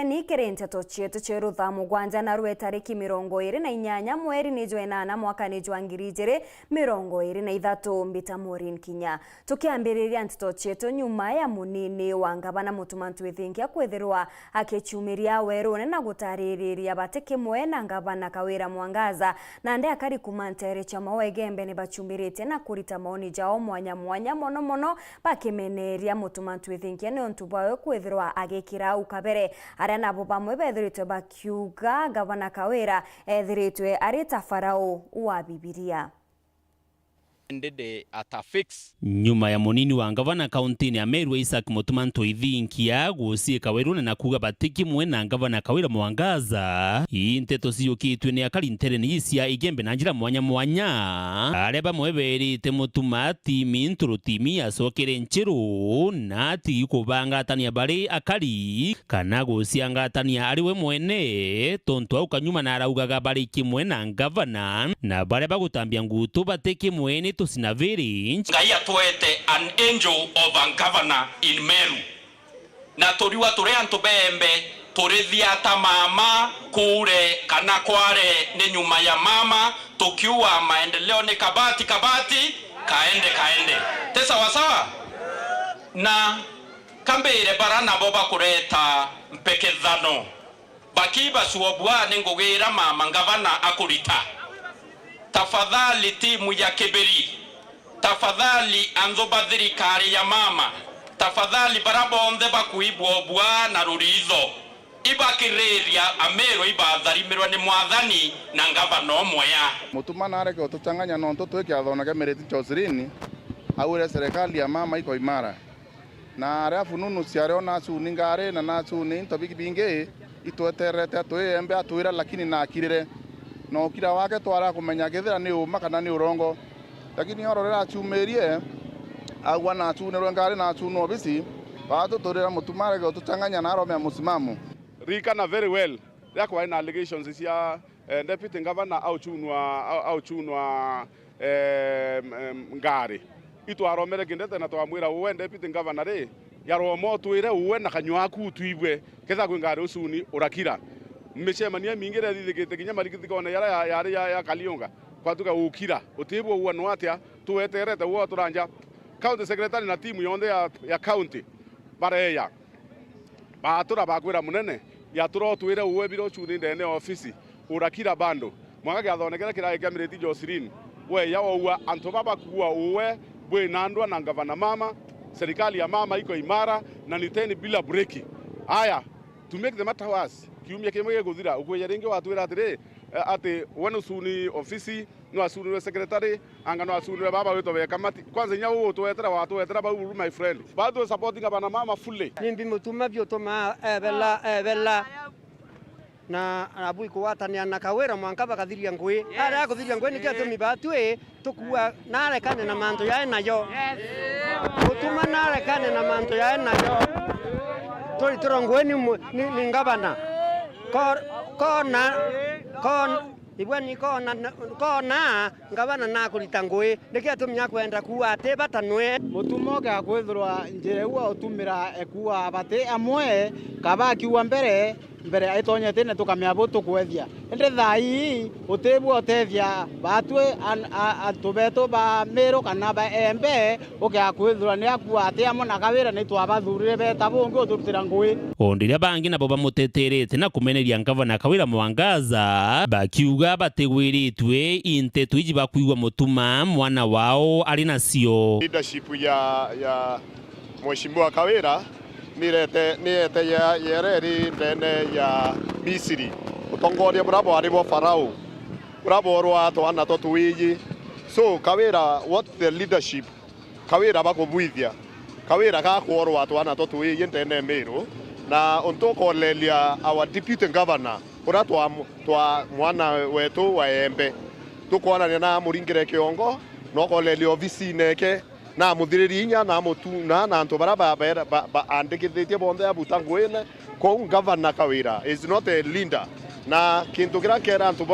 Ni Nteto chetu cheru Thaa Mugwanja na URETERI mirongo iri na inyanya mweri ni jwenana mwaka ni jwangirigere mirongo iri na ithatu mbita MAUREEN KINYA. Tukiambiriria Nteto chetu nyuma ya munini wa ngavana Mutumantu withingia kwithirwa akichumiria Weru na gutariria bate kimwe na ngavana Kawira Mwangaza na nde akari kumantere chama wegembe ni bachumirite na kurita maoni jao mwanya mono bakimeneria Mutumantu withingia ni ontu bawe kwithirwa agikira ukabere arena abo bamwe bethiritwe bakiuga gavana Kawira ethiritwe arita farao wa Bibilia. Nyuma ya munini wa ngavana kauntini ya Meru Isaac Mutumantu withingia guciika Weru na kuga batiki mwe na ngavana Kawira Mwangaza Nteto ciyukitwe ni akari ntereni cia igembe na njira mwanya aria bamwe berite Mutuma timi nturu timi acokere nchiru na ti kubangatania bari akari kana guciangatania ariwe mwene tontu au kanyuma na araugaga bari kimwe na ngavana na baria bagutambia ngutu batiki mwe tusinaviri ngai atwete an angel of a governor in Meru na toriwa tore antu bembe torithia ta mama kure kana kware ni nyuma ya mama tukiwa maendeleo ni kabati kaende te sawa na kambere barana boba kureta mpekethano bakiba suobwa ni ngugira mama ngavana akurita. Tafadhali timu ya Keberi, tafadhali anzoba thirikari ya mama, tafadhali barabonde bakuibwa bwa na rurizo ibakireria Ameru ibatharimirwa ni mwathani na ngavana omweya Mutumana areke utuchanganya nonto tweke athonage mereti chosirini aure serikali ya mama iko imara na arafu nunu ciareo na cuni ngare na nacuni into bigibinge itweterete atwembe atwira lakini na akirire no kira wake twara kumenya githira ni uma kana ni urongo lakini ororera chumerie agwa na chune ngare na chuno bisi batu torera Mutumare go tuchanganya na arome musimamo rika na very well yako ina allegations cia deputy governor au chunwa ngare itu aromere kindete na twamwira uwe deputy governor ri yaromo twire uwe na kanywaku tuibwe ketha kwingare usuni urakira mmechemania mingire thithigite kinya marikithikone ya Kalionga kwatuka ukira utibwo uwano atia tuweterete uwo turanja county secretary na timu yonde ya county bareya batura bakwira munene ya turo twire uwe biro chuni ndene office urakira bando mwaka gathonekera kira Emirati Josirin we yawo uwa anto baba kuwa uwe bwe nandwa na ngavana mama serikali ya mama iko imara na niteni bila breki haya to make the matter worse kiumia kimwe guthira ukweya ringi watwira atire ati wanu suni ofisi no asuni secretary anga no asuni baba weto we kamati kwanza nyawo twetera watwetera ba my friend bado supporting abana mama fully nimbi Mutuma byotoma bella na abui kuwatania na Kawira Mwangaza kathiria ngui ara kuthiria ngui nikia tumi batwe tukua nare kane na manto yae nayo Mutuma nare kane na manto yae nayo tori torongwe ni ngavana kona ngavana na kurita ngui nikia tumya kwenda kuwa ate batanwe Mutuma ga kwithirwa njire uwa utumira ekuwa bate amwe kaba kiwa mbere aitonyete ne tukamya boto kwethia ende thai utebwa otethia batwe atubeto ba Meru kana ba embe ukya kwithirwa ni akuwa ate amwe na Kawira ni twabathurire beta bongo uturutira ngui ondiria bangi nabo bamuteterete na kumeneria ngavana Kawira Mwangaza bakiuga bategwiritwe Nteto iji bakuigwa Mutuma mwana wao ari nacio leadership ya Mheshimiwa Kawira niete ya yereri ndene ya Misiri utongoria bravo aribo farao bravo rwa twana totuiji so Kawira what the leadership Kawira bakubuithia Kawira ga kworwa twana totuiji ndene Meru na ontoko lelia our deputy governor ura twa mwana wetu wa embe tukona na muringire kiongo no kolelio ofisi neke na muthiririnya na mutuna na antu baraba andikithitie bonthe abutangwene ko governor Kawira is not a leader na kintu kira kera antu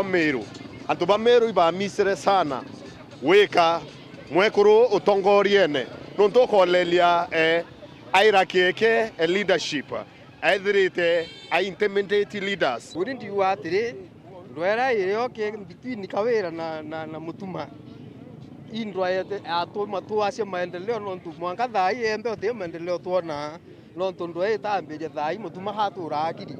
ba Meru iba misere sana weka mwekuru utongoriene no ntoko lelia aira keke leadership ethirite a intimidate leaders. Uri ndiwa atiri ndwera irio ke between Kawira na Mutuma indwa atuma tuacia maendeleo nontu mwanka thai embe ote maendeleo tuona nontu ndwe tambeje thai Mutuma hatura akiri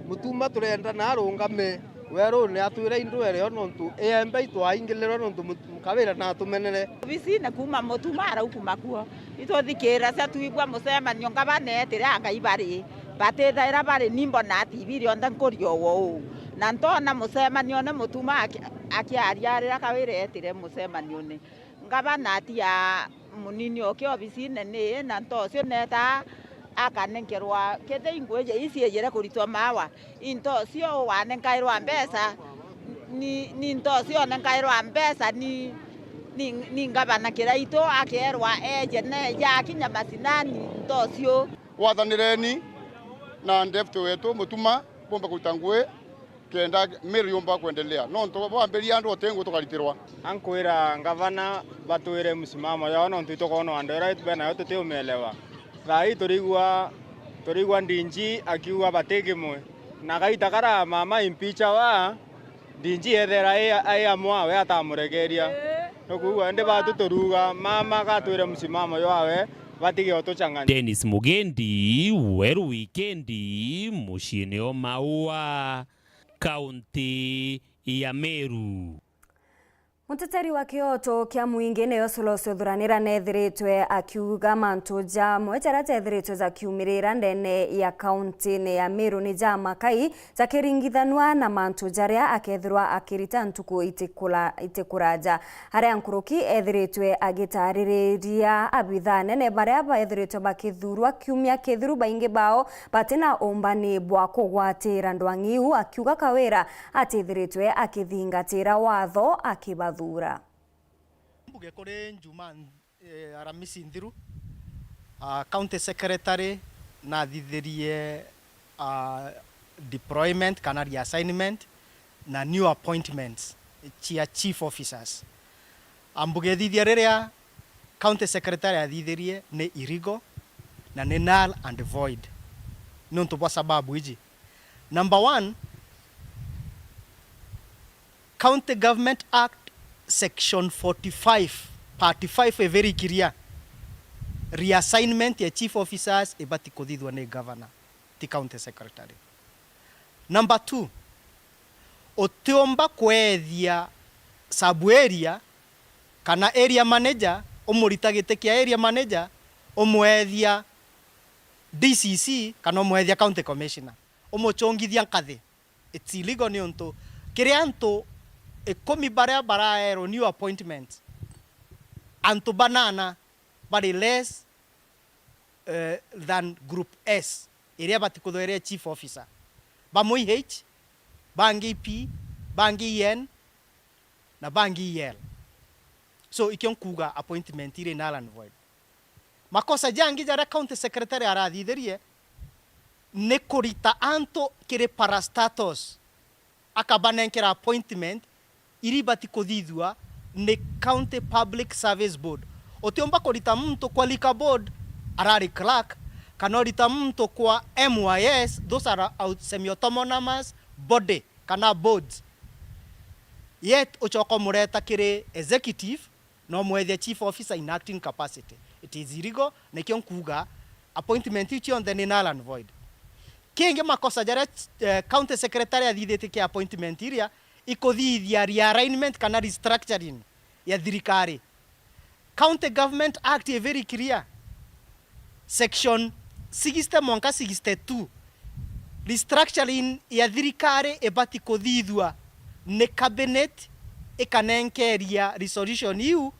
Mutuma turenda na arungame Weru ne atwira indwere nontu embe itwaingilero nontu Kawira na tumenene bisi na kuma Mutuma ara kuma kuo itothikira cia tuigwa mucemanio ngabane tira ngai bari batethaira bari nimbo na TV rionda nkurio wo na ntona mucemanio ne Mutuma akiariarira Kawira etire mucemanio ne ngabana atia munini oke obisi nene na ntocio neta akanenkerwa kete ingweje isiejera kuritwa mawa intocio wanenkairwa mbesa ni ntocio nenkairwa mbesa ni ngabana kiraito akerwa ejene ya kinya masinani ntocio wathanireni na ndefte wetu Mutuma bomba kutangwe kenda Meru yomba kuendelea nonto bamberia andu otengo tukaritirwa ankwira ngavana batwire msimamo yao nonto itokono andera itbena yote te umelewa thai turigwa ndinji akiwa batege mwe na gaitakara mama impicha wa ndinji ethera ai amwa we atamuregeria nokuwa ende batu turuga mama gatwire msimamo yawe batige otochanganya. Dennis Mugendi, Weru Wikendi, muciini o Maua, kaunti ya Meru. Muteteri wa kioto kia muingi neyo soloso thuranira nethiritwe akiuga mantu jamwe jara tethiritwe za kiumirira ndene ya kaunti ne ya Meru ni jama kai zakiringithanwa na mantu jaria akethirwa akirita ntuku itikuraja haria nkuruki ethiritwe agitaririria abitha nene baria baethiritwe bakithurwa kiumia kithiru baingi bao batina ombani bwa kugwatira ndwangiu akiuga Kawira atithiritwe akithingatira watho akiba thura mbuge kore njuma aramisi ndhiru county secretary na thithirie deployment kana reassignment na new appointments chia chief officers ambuge thithia riria county secretary athithirie ni irigo na ni null and void nonto kwa sababu iji number 1 County Government Act Section 45, Part 5 very clear. Reassignment ya chief officers ibati kodidwa ne governor, ti county secretary. Number 2, otiomba kwethia sub area kana area manager, omuritage kia area manager, omwethia DCC kana omwethia county commissioner. Omochongithia nkathi. It's illegal ni onto. Kirianto ekomi bara aero new appointment anto banana bari less than group S iria batikudhoerea chief officer bamoi H bangi P bangi N na bangi L so ikionkuga appointment ile null and void makosa jangi jara county secretary arathithirie ne kurita anto kire parastatus akabanenkera appointment iribati kodidwa ne county public service board otiomba korita mtu kwa lika board arari clerk kanorita mtu kwa MYS those are semi-autonomous body kana boards yet ochoko mureta kire executive no mwethia chief officer in acting capacity it is illegal na kionkuga appointment ichi on the null and void kinge makosa jara county secretary athithite ki appointment iria ikothithia realignment kana restructuring ya thirikari. County Government Act is very clear. Section 60-62 restructuring ya thirikari ebati kothithua ne cabinet ikanenkeria resolution iu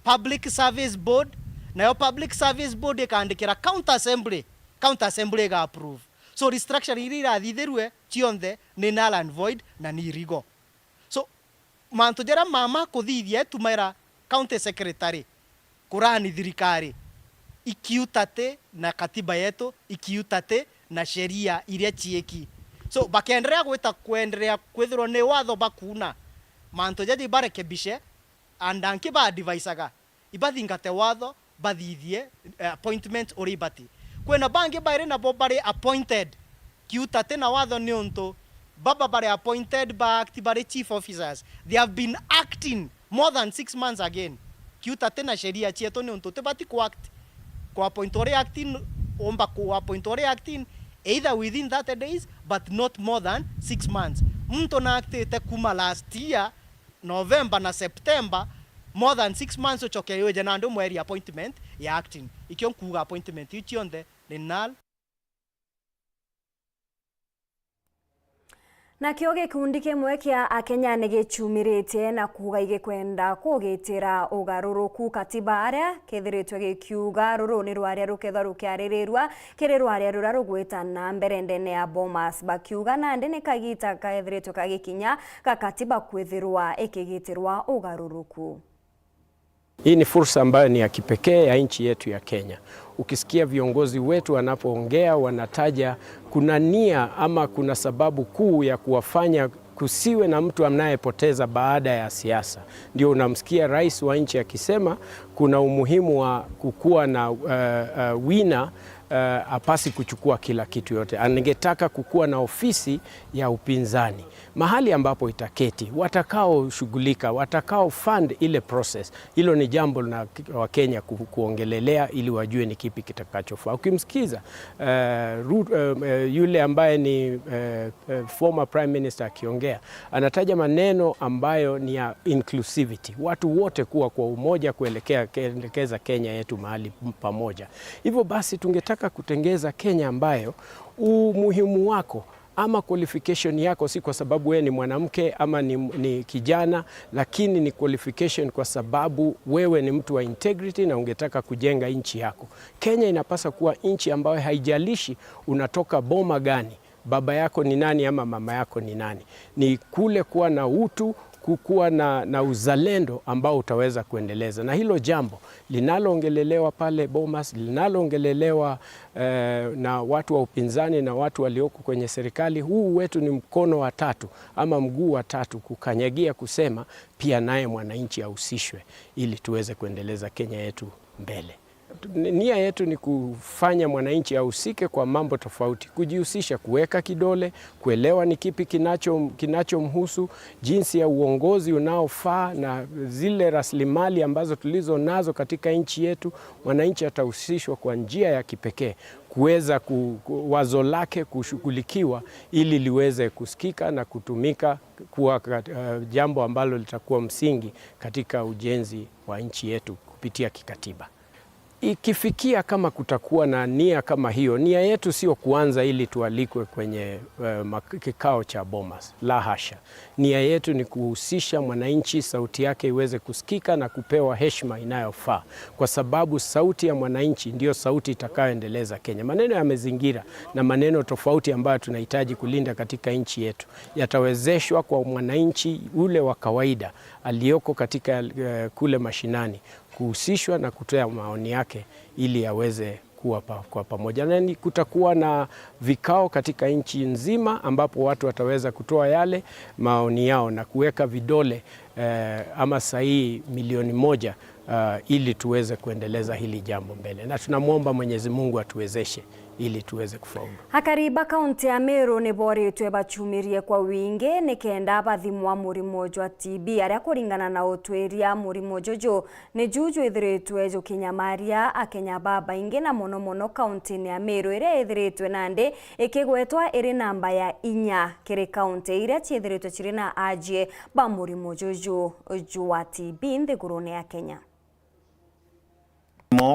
public service board na yo public service board ikandikira county assembly ga approve. So restructuring ira thithirwe tionthe ni null and void na ni illegal. So manto jara mama kuthithia tumaira county secretary kurani thirikari ikiutate na katiba yetu ikiutate na sheria iria chieki. So bakendelea kuendelea kwethirwo ni watho bakuna manto jadi barekebishe andanki ba advisaga ibathingate watho bathithie appointment ori bati kwena bangi bare na bobare appointed kiuta tena watho ni unto baba bare appointed ba active chief officers. They have been acting more than 6 months again. Kiuta tena sheria chieto ni unto tebati ku act ko appointore acting omba ku appointore acting either within 30 days but not more than 6 months. Mto na acte te kuma last year November na September more than 6 months ochoke yoje na ndo mweri appointment ya acting ikion kuga appointment ichionde ni null. Na kio gikundi kimwe kia Akenya nigichumirite na kuga igikwenda kugitira ugaruruku katiba aria kethiritwe gikiuga ruru ni rwaria ruketha rukiarirwa kiri rwaria rura rugwita na mbere ndene ya Bomas bakiuga na ndene kagita kethiritwe kagikinya ka katiba kwithirwa ikigitirwa ugaruruku. Hii ni fursa ambayo ni ya kipekee ya nchi yetu ya Kenya. Ukisikia viongozi wetu wanapoongea wanataja kuna nia ama kuna sababu kuu ya kuwafanya kusiwe na mtu anayepoteza baada ya siasa. Ndio unamsikia rais wa nchi akisema kuna umuhimu wa kukuwa na winner apasi kuchukua kila kitu yote. Angetaka kukuwa na ofisi ya upinzani, mahali ambapo itaketi watakao shughulika, watakao fund ile process. Hilo ni jambo na wa Kenya kuongelelea ili wajue ni kipi kitakachofaa. Ukimsikiza yule ambaye ni former prime minister akiongea, anataja maneno ambayo ni ya inclusivity, watu wote kuwa kwa umoja kuelekeza Kenya yetu mahali pamoja. Hivyo basi tungetaka kutengeza Kenya ambayo umuhimu wako ama qualification yako si kwa sababu wewe ni mwanamke ama ni kijana, lakini ni qualification kwa sababu wewe ni mtu wa integrity na ungetaka kujenga nchi yako. Kenya inapaswa kuwa nchi ambayo haijalishi unatoka boma gani, baba yako ni nani ama mama yako ni nani. Ni kule kuwa na utu, kukuwa na uzalendo ambao utaweza kuendeleza. Na hilo jambo linaloongelelewa pale Bomas, linaloongelelewa na watu wa upinzani na watu walioko kwenye serikali, huu wetu ni mkono wa tatu ama mguu wa tatu kukanyagia kusema pia naye mwananchi ahusishwe ili tuweze kuendeleza Kenya yetu mbele. Nia yetu ni kufanya mwananchi ahusike kwa mambo tofauti, kujihusisha, kuweka kidole, kuelewa ni kipi kinachomhusu, jinsi ya uongozi unaofaa na zile rasilimali ambazo tulizo nazo katika nchi yetu. Mwananchi atahusishwa kwa njia ya kipekee kuweza wazo lake kushughulikiwa ili liweze kusikika na kutumika kuwa jambo ambalo litakuwa msingi katika ujenzi wa nchi yetu kupitia kikatiba. Ikifikia kama kutakuwa na nia kama hiyo, nia yetu sio kuanza ili tualikwe kwenye kikao cha Bomas, la hasha. Nia yetu ni kuhusisha mwananchi, sauti yake iweze kusikika na kupewa heshima inayofaa, kwa sababu sauti ya mwananchi ndio sauti itakayoendeleza Kenya. Maneno ya mazingira na maneno tofauti ambayo tunahitaji kulinda katika nchi yetu yatawezeshwa kwa mwananchi ule wa kawaida aliyoko katika kule mashinani kuhusishwa na kutoa maoni yake ili aweze kuwa kwa pamoja. Na kutakuwa na vikao katika nchi nzima ambapo watu wataweza kutoa yale maoni yao na kuweka vidole ama sahihi milioni 1 ili tuweze kuendeleza hili jambo mbele. Na tunamwomba Mwenyezi Mungu atuwezeshe ili tuweze kufaulu. Hakariba kaunti ya Meru ni boretwe bachumirie kwa wingi nikenda bathimwa murimo jwa TB aria kuringana na utweria murimo jojo ni juju ithiritwe jukinyamaria akenya baba ingi na mono kaunti ya Meru ire ithiritwe nande ikigwetwa iri namba ya 4 kiri kaunti ire chithiritwe chiri na ajie ba murimo jojo jwa TB nthiguruni ya Kenya.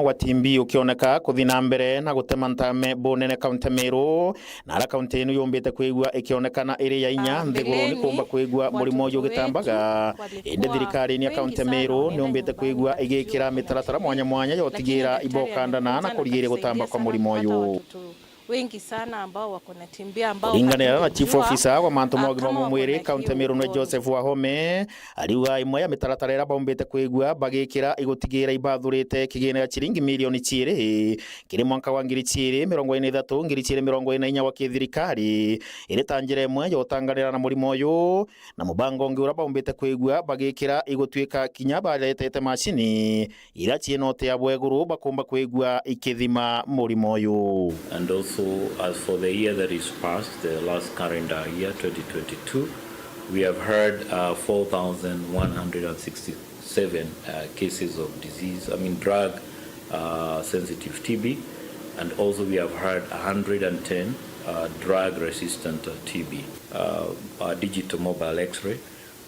Wa timbi ukioneka kuthina mbere na gutema ntame bonene kaunti Meru na ara kaunti ino yombete kwigwa ikionekana iri ya 4 nthiguruni kumba kwigwa murimo uyu gitambaga inde thirikari ni kaunti Meru yombete kwigwa igikira mitaratara mwanya yotigira ibokandana na kurigire gutamba kwa murimo uyu. wengi sana ambao wako na TB ambao kulingana na chief officer wa mantu mogima mumwiri kaunti Meru na Joseph Wahome aliwa imwe ya mitaratara ira bombete kwigua bagikira igutigira ibathurite kigina ya chiringi milioni 2 kiri mwaka wa 2023 2024 wa kithirikari iri tanjire imwe yo tangarira na murimo uyu na mubango ungi ura bombete kwigua bagikira igutwika kinya baretete machini ira chienote ya bweguru bakumba kwigua ikithima murimo uyu. And also, as for the year that is past, the last calendar year, 2022, we have heard 4,167 cases of disease, drug-sensitive TB, and also we have heard 110 drug-resistant TB. Our digital mobile X-ray,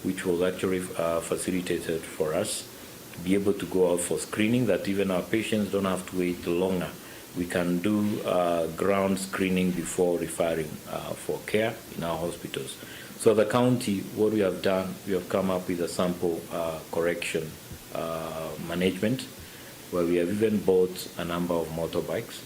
which was actually facilitated for us to be able to go out for screening, that even our patients don't have to wait longer. We can do ground screening before referring for care in our hospitals. So the county, what we have done, we have come up with a sample correction management, where we have even bought a number of motorbikes,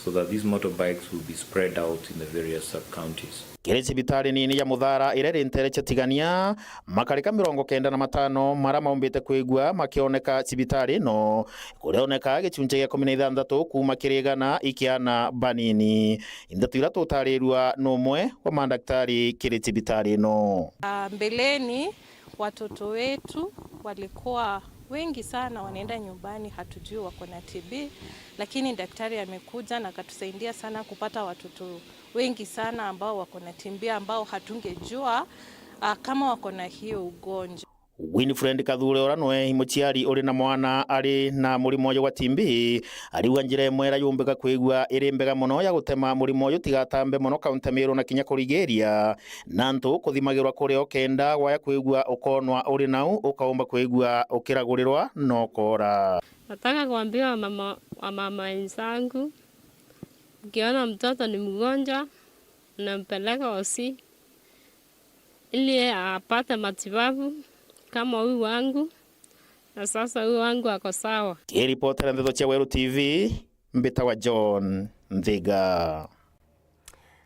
so that these motorbikes will be spread out in the various sub-counties. Kiri cibitari nini ya Muthara irere ntere tigania makarika 95 mara maumbite kwigua makioneka cibitari no kurioneka gicunje gya 16 kuma kirigana ikiana banini Nteto ira tutarirwa nomwe wa mandaktari kiri cibitari no. Mbeleni watoto wetu walikuwa wengi sana wanaenda nyumbani, hatujui wako na TB, lakini daktari amekuja na akatusaidia sana kupata watoto wengi sana ambao wako na TB ambao hatungejua kama wako na hiyo ugonjwa. Winfred Kathure oranwe muciari uri na mwana ari na murimo wa TB ariwa njire mwera yumbika kwigua iri mbega muno ya gutema murimo uyu tigatambe muno kaunti Meru na kinya kurigeria nantu kuthimagirwa kuri okenda waya kwigua ukonwa uri nau ukaumba kwigua ukiragurirwa no kora. Nataka kuambia mama wenzangu, ukiona mtoto ni mgonjwa nampeleka hosi ili apate matibabu kama huyu wangu, na sasa huyu wangu ako sawa. Kiripota Nteto cha Weru TV, Mbita wa John Nthiga.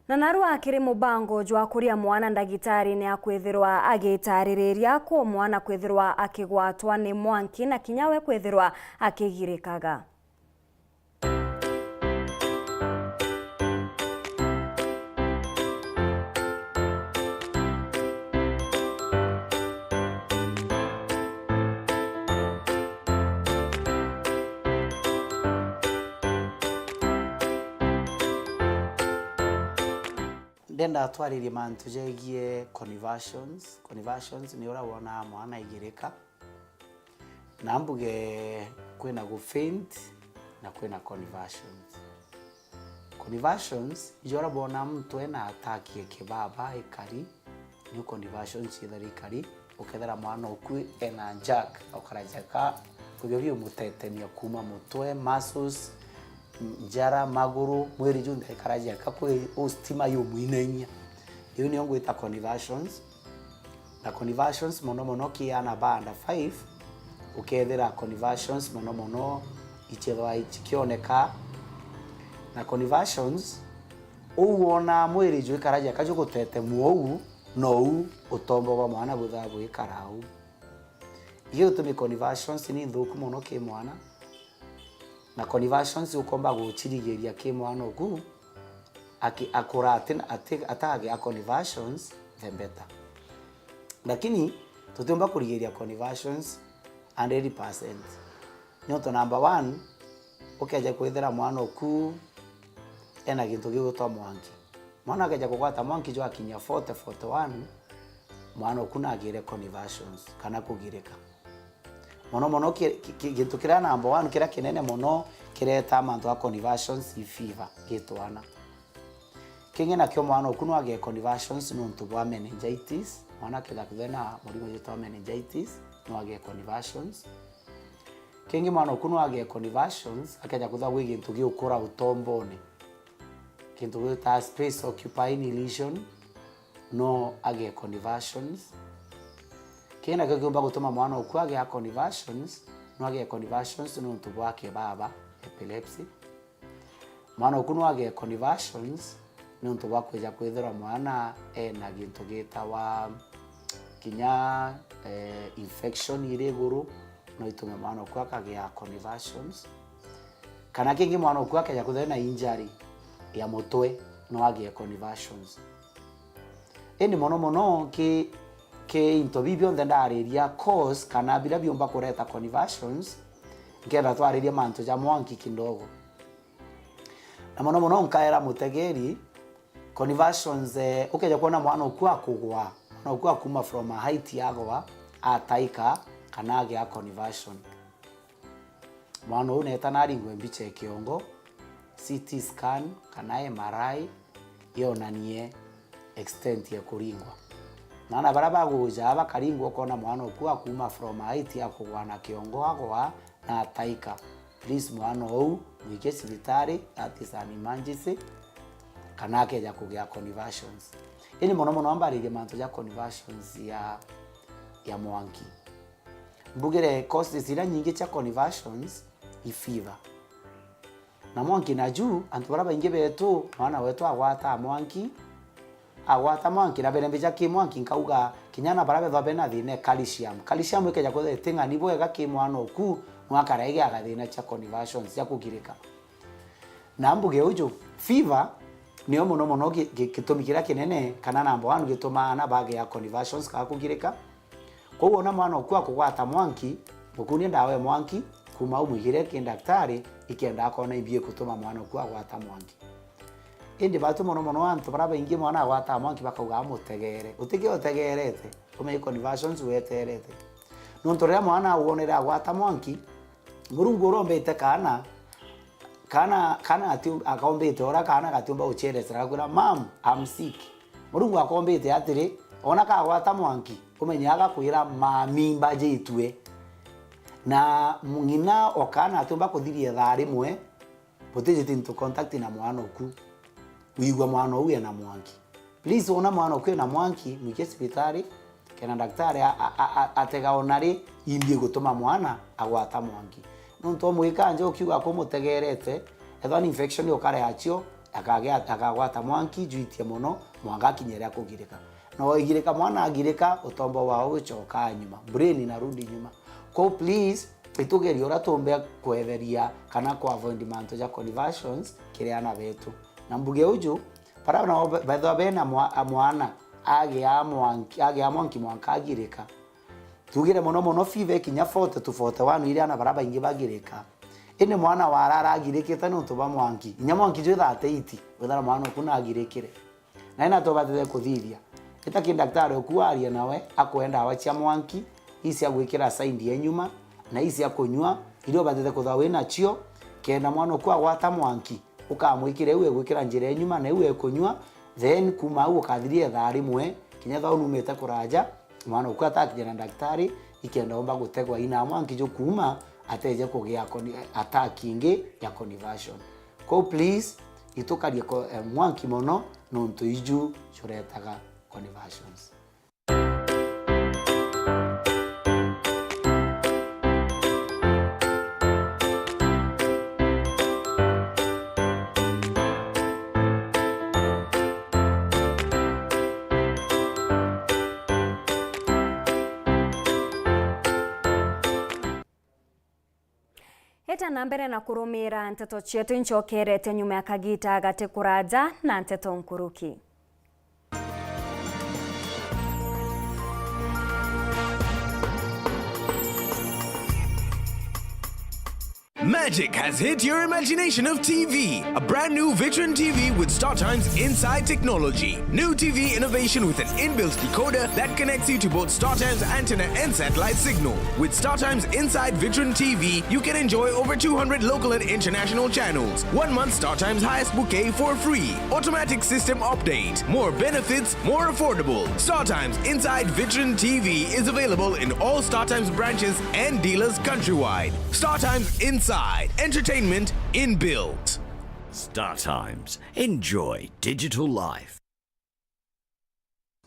Na narua akiri mubango jwa kuria mwana ndagitari ni akwithirwa agitariria ko mwana kwithirwa akigwatwa ni mwanki na kinyawe kwithirwa akigirikaga. Ndenda atwarire mantu jegie conversions ni ora wona mwana igirika nambuge kwena go faint na kwena conversions jora bona mtu ena ataki kebaba ikari ni conversions ithari ikari ukethera mwana oku ena jack okarajaka kubyo mutete ni kuma mutwe muscles njara maguru mweri junde karaja kakwe ostima yo mwinenya iyo ni ngwita conversions na conversions mono kiana banda 5 ukethera conversions mono ichethwa ikioneka na conversions uwona mweri ju karaja kajo gutete muogu no utombo wa mwana buthabu ikarau iyo tumi conversions ni thuku mono ki mwana na conversions ukomba guchirigeria ki mwana oku akuratin atage conversions the better, lakini tutomba kurigeria conversions 100%. Nyoto number 1 ukeja kwithera mwana oku ena gintu gigutwa mwanki mwana akeja kugwata mwanki jo akinya 41 mwana oku na agire conversions kana kugireka mono gintu kira number 1 kira kinene mono kireta mantu a conversions fever gitwana kingena kyo mwana oku no age conversions nuntu bwa meningitis mwana kila kuthena murimo yitwa meningitis no age conversions kingi mwana oku no age conversions akaja kutha gwi gintu giukura utombone kintu gita space occupying lesion no age conversions kina kagomba gutuma mwana oku age conversions no age conversions nuntu bwa kebaba epilepsy mwana okunu age conversions ni untu wa kweja kwithira mwana na gintu gitawa kinya infection ire guru no itume mwana okwa kagea conversions kana kingi mwana okwa kaja kuthira na injury ya mutwe no age conversions eni mono ke into bibio ndariria cause kana bila biomba kureta conversions ngenda twariria manto ja mwanki kindogo na mono nkaera mutegeri conversions ukeja kuona mwana okwa kugwa na okwa kuma from a height yagwa ataika kana age conversion mwana une tanari ngwembiche kiongo CT scan kana MRI yonanie extent ya kuringwa nana baraba guja abakaringwa kona mwana okwa kuma from height yakugwa na kiongo agwa na ataika please mwana ou mwike cibitari that is an emergency kana keja kugea conversions ini mono ambarire manto ya conversions ya mwanki mbugire causes zira nyingi cha conversions fever na mwanki na juu antu baraba inge betu mwana wetu agwata mwanki na berembe ja kimwanki nkauga kinyana baraba thwa bena thine calcium ikeja kuthe tinga nibo ega kimwana oku mwakarege agathina cha conversions ya kugirika na mbuge uju fever niyo mono gitumikira kinene kana namba 1 gituma ana bage ya conversions ka kugirika koguo na mwana okwa kugwata mwanki okuni ndawe mwanki kuma umwigire kindaktari ikenda akona ibie kutuma mwana okwa gwata mwanki indi batu mono antu baraba ingi mwana gwata mwanki bakauga mutegere utige utegerete kuma conversions weterete nontorea mwana uonera gwata mwanki murungu rombete kana ati akaombete ora kana gatumba uchere sira mam I'm sick murungu akombete atiri ona ka gwata mwanki umenyaga kwira mamimba jitwe na ngina okana atumba kuthirie thari mwe potete into contact na mwana oku uigwa mwana uye na mwanki please ona mwana oku na mwanki mwike hospitali kana daktari atega onari imbie gutuma mwana agwata mwanki nonto mwika nje ukiuga ko mutegerete ethwa infection yokare achio akagwata mwanki juitie muno mwanga kinyera kugirika no igirika mwana agirika utombo wao uchoka nyuma brain inarudi nyuma ko please itugerio ora tombe kwetheria kana kwa avoid manto ja conversions kiriana betu na mbuge uju para na betho bena mwana age mwanki mwanka agirika tugire mono five kinya 40 to 41 ile ana baraba ingi bagirika ene mwana warara agirikite no tuba mwanki nya mwanki jo 38 wethara mwana kuna agirikire na ina to bathe kuthithia eta kindaktari okuaria nawe akwenda awachia mwanki isi agwikira side ya nyuma na isi akunywa ile bathe kuthawe na chio kenda mwana kwa gwata mwanki ukamwikire uwe gwikira njira ya nyuma na uwe kunywa then kuma ukathirie thari mwe kinya thau numete kuraja mwana ukwa atakira daktari ikenda omba gutegwa ina mwanki jo kuma ateje kugia attack ingi ya conversion ko please itukarie mwanki mono nonto iju churetaga conversions. Heta nambere na kurumira Nteto chetu nchokerete nyuma ya kagita gate kuraja na Nteto nkuruki. Magic has hit your imagination of TV. A brand new Vitron TV with StarTime's inside technology. New TV innovation with an inbuilt decoder that connects you to both StarTime's antenna and satellite signal. With StarTime's inside Vitron TV, you can enjoy over 200 local and international channels. 1 month StarTime's highest bouquet for free. Automatic system update. More benefits, more affordable. StarTime's inside Vitron TV is available in all StarTime's branches and dealers countrywide. StarTime's inside. Entertainment inbuilt. StarTimes. Enjoy digital life.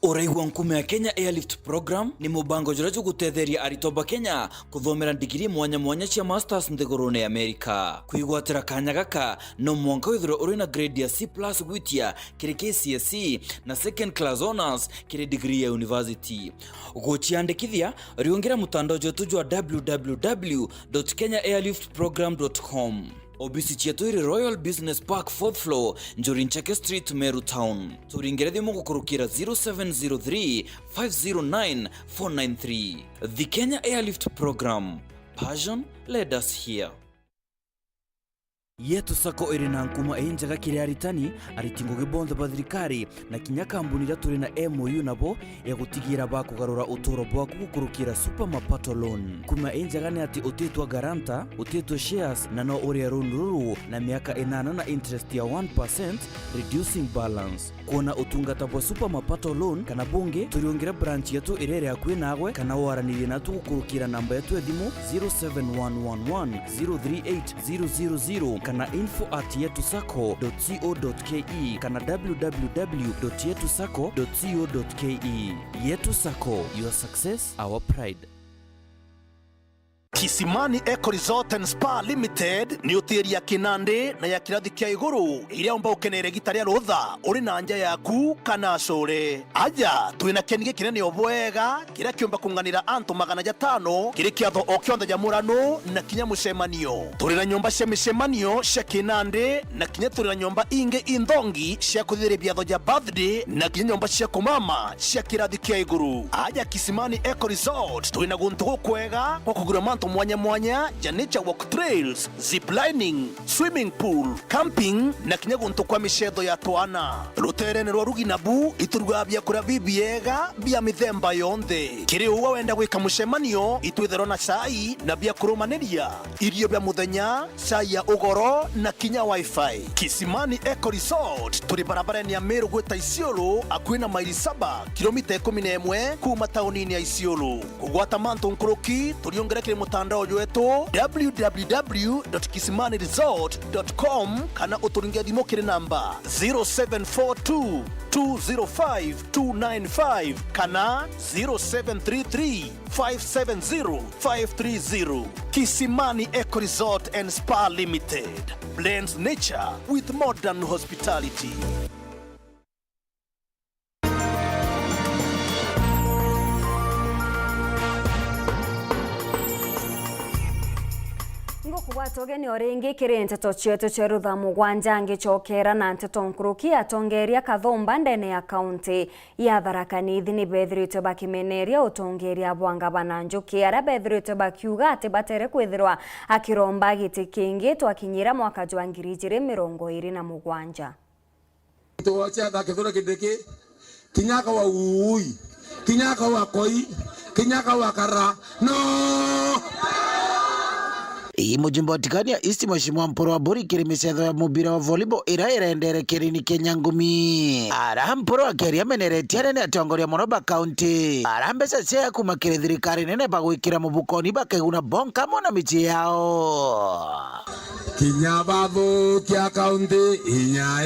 Uraigwa nkume ya Kenya Airlift Program ni mubango jurajo gutetheria aritoba Kenya kuthomera digiri mwanya cia masters nthigurune ya Amerika. Kwigwatira kanya gaka no mwanka withiro uri na grade ya C+ gwitia kiri KCSE na second class honors kiri degree ya university. Guchiandikithia riongera mutandao wetu jwa www.kenyaairliftprogram.com. Obisi chetu iri Royal Business Park 4th floor Njuri Ncheke Street, Meru Town. Turingere thimu gukurukira 0703 509 493. The Kenya Airlift Program. Passion led us here. Yetu sako iri na nkuma enjaga kiri aritani aritingo gibonda badrikari na kinya kambuni ira turi na MOU nabo ya gutigira bakugarura utoro bwaku gukurukira super mapato loan. Kuma enjaga ni ati utetwa garanta, utetwa shares na no uri ruru na miaka 8 na interest ya 1% reducing balance. Kuona utungata bwa super mapato loan kana bunge turiongera branch yetu irere akwe nagwe kana waraniri na tugukurukira namba yetu edimu 07111038000 kana info@yetusako.co.ke kana www.yetusako.co.ke. Yetu Sako, your success, our pride. Kisimani Eco Resort and Spa Limited ni hoteli ya kinande na ya kirathi kia iguru iria umba ukenere gitaria rutha uri na nja yaku kana core. Aja twina kenige kinene obwega kira kiumba kunganira antu 500 kiri kiatho o kionda jamurano na kinya mucemanio. Turi na nyumba cia micemanio cia kinande na kinya turi na nyumba inge indongi cia kuthire biatho ja birthday na kinya nyumba cia kumama cia kirathi kia iguru. Aja Kisimani Eco Resort twina guntu gukwega kwa kugura mantu mwanya ja nature walk trails, ziplining, swimming pool, camping na kinya guntu kwa mishetho ya twana. Rutere ni rwa ruginabu ituruga bia kura bibiega bia mithemba yonthe. Kiri uwa wenda gwika mucemanio itwithero na chai na bia kurumaniria irio bia muthenya, chai ya ugoro na kinya wifi. Kisimani Eco Resort turi barabarani ya Meru gwita Isiolo akwina maili 7 kilomita 11 kuma taunini ya Isiolo. Kugwata mantu nkuruki turiongera kiri mutandao wetu www.kisimaniresort.com kana uturingia thimo kiri namba 0742 205 295 kana 0733 570 530. Kisimani Eco Resort and Spa Limited blends nature with modern hospitality. Kubwatogeni oringi kiri Nteto chetu cheru Thaa Mugwanja ngichokera na Nteto nkuruki atongeria kathomba ndene ya kaunti ya Tharaka Nithi ni bethirite bakimeneria utongeria bwanga bananjuki ara bethirite bakiuga ati batere kwithirwa akiromba giti kingi twakinyira mwaka jwa 2027. Tuwacha thakithura kidiki kinyaka wa ui kinyaka wa koi kinyaka wa kara no Mujimbo tikania East Mheshimiwa Mporo wa Buri kiri misetho ya mubira wa volleyball iraendere kirini Kenya ngumi. Ara Mporo wa keri ameneretia nene atongoria Moroba County. Ara mbesa cia kuma kiri thirikari nene bagwikira mubukoni bakeguna bonka mona michi yao. Kinya babu kia county inya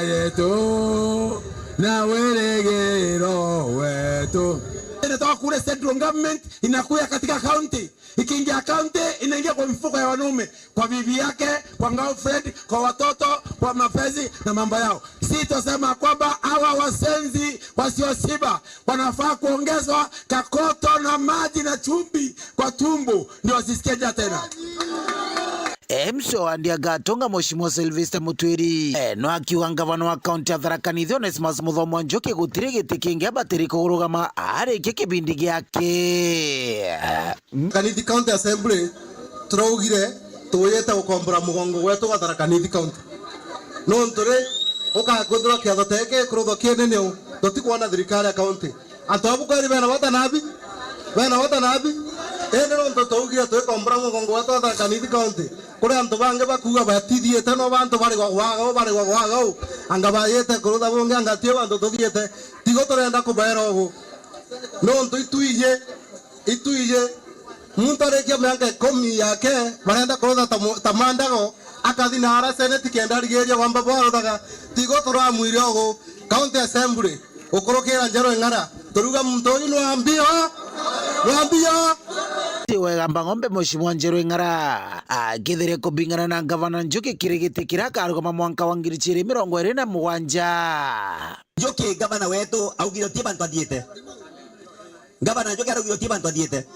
yetu na weregero wetu. Inatoka kule central government inakuya katika county. Ikiingia county inaingia kwa mifuko ya wanaume, kwa bibi yake, kwa girlfriend, kwa watoto, kwa mafezi na mambo yao. Si tosema kwamba hawa wasenzi wasiosiba wanafaa kuongezwa kakoto na maji na chumbi kwa tumbo ndio wasisikie tena. Emso andia gatonga Mheshimiwa Sylvester Mutwiri no akiuga ngavana wa kaunti ya Tharaka Nithi Onesmus Muthomo Njoki gutire giti kingi abatiri kurugama ari kibindi giake. Kanithi County Assembly turaugire tuyeta gukombora mugongo gwetu wa Tharaka Nithi County no ntore ukaguthura kiatho teke kurutho kienene tutikwana thirikari ya county atwabukari bena watanabi ene no ntotougire tukombora mugongo gwetu wa Tharaka Nithi County kuri antu bange bakuga batithiete no bantu bari gwagago anga bayete kurutha bunge anga tie bantu tuthiete tigo turenda kubaera ugu no ntu ituije muntu arekia miaka 10 yake barenda kurutha tamandago akathina ara senate kenda rigeria kwamba bwaro daga tigo turamwire ogo county assembly ukorokera njero ngara turuga mtonyu nwambio wegamba ng'ombe Mheshimiwa Njeru Ng'ara agithire kubingana na gavana Njuki kirigiti kirakarugama mwanka wa 2027. Njuki gavana wetu augire tie bantu athiete. Gavana Njuki augire tie bantu athiete.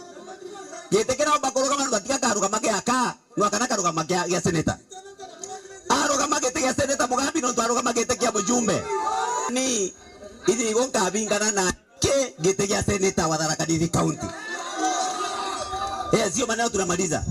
Gitekera bakorugama ndo atiga karugama giaka nwakana karugama gia senator. Arugama gite gia senator Mugambi no arugama gite gia mujumbe. Ni ithi gonka bingana na ke gite gia senator wa Tharaka Nithi County. Sio maneno tunamaliza.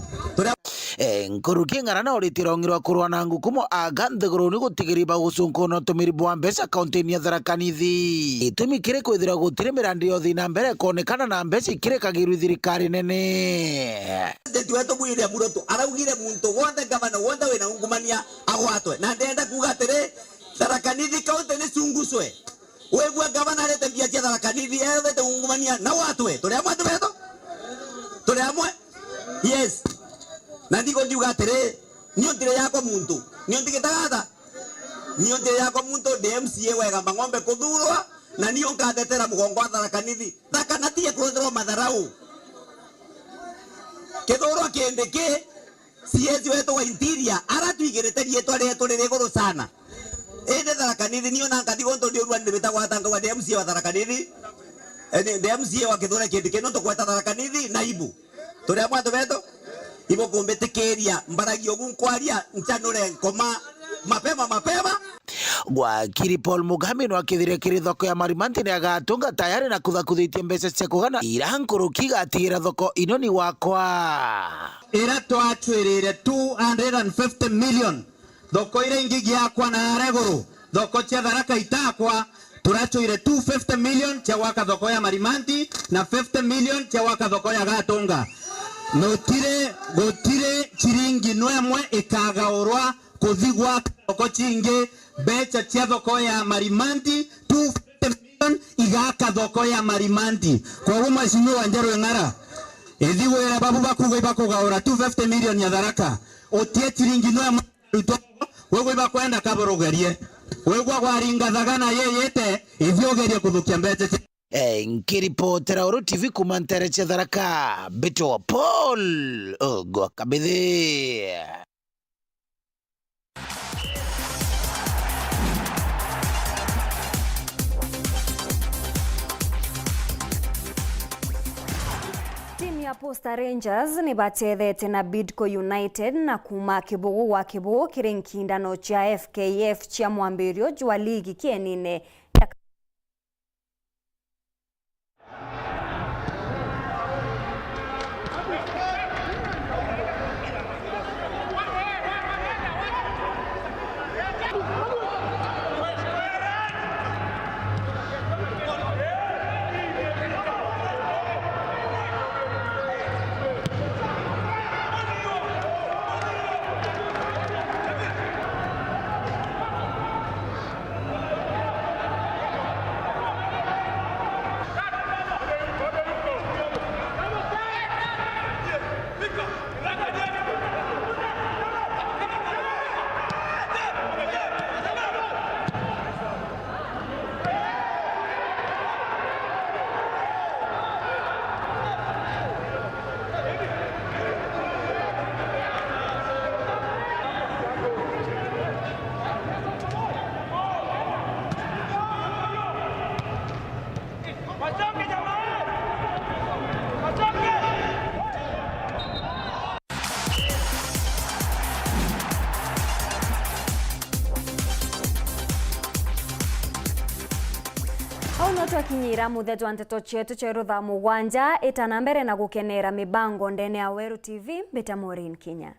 Nkuruki Ng'ara na oritirongirwa kurwa na ngukumo agantheguru ni gutigiriba gucunkono tumiri bwa mbeca kaunti ya Tharaka Nithi. Itumi kire kwithira gutire mirandi yothi na mbere konekana na mbeca ikirekagirwe thirikari nene. Ndetu wetu mwire muroto araugire muntu wothe gavana wothe wina ungumania agwatwe na ndenda kuga atere Tharaka Nithi kaunti ni cunguswe. Wegwa gavana arete mbia cia Tharaka Nithi ethe ungumania na watwe turi amwe tubeto turi amwe yes na ndigo ndiuga atere niyo ndire yako muntu niyo ndigitagata niyo ndire yako muntu DMCA wegamba ng'ombe kuthurwa na niyo ngathetera mugongo wa Tharaka Nithi thakanatie kuthurwa matharau kithurwa kindiki CS wetu wa interior aratwigirite rietwa rietu riri iguru sana ende Tharaka Nithi niyo nanga ndigo ndi urwa ndibitagwa atanga wa DMCA wa Tharaka Nithi DMCA wa kithura kindiki no tukweta Tharaka Nithi naibu turi amwe tubeto ibo kumbetekeria mbaragio gunkwaria nchanure nkoma mapema Wakiri Paul Mugambi no akithire kiri thoko ya Marimanti ni agatunga tayari na kuthakuthitie mbeca cia kugana ira nkuruki gatigira thoko inoni wakwa ira twatwirire 250 million thoko ira ingi yakwa na areguru thoko cia Tharaka itakwa turachoire 250 million cia waka thoko ya Marimanti na 50 million cia waka thoko ya Gatunga. Gotire chiringi nwemwe ikagaurwa kuthigwa thoko chingi becha cia thoko ya Marimanti 250 million igaka thoko ya Marimanti. Kwa hiyo Mheshimiwa Njeru Ng'ara ithigwira babu bakuga ibakugaura 250 million ya Tharaka otie chiringi nwemwe wewe bakwenda kaborogerie wegwa gwaringa thagana yeyete ithiogerie kuthukia mbecha nkiripotera Weru TV kuma Ntere cia Tharaka Beto Paul ogwa kabithi. Timu ya Posta Rangers ni batethete na Bidco United na kuma kibugu wa kibugu kiri nkindano cha FKF cha mwambirio jwa ligi kienine. Twakinyira mutheto wa Nteto chetu cheru Thaa Mugwanja itanambere na gukenera mibango ndene ya Weru TV mbeta MAUREEN Kenya.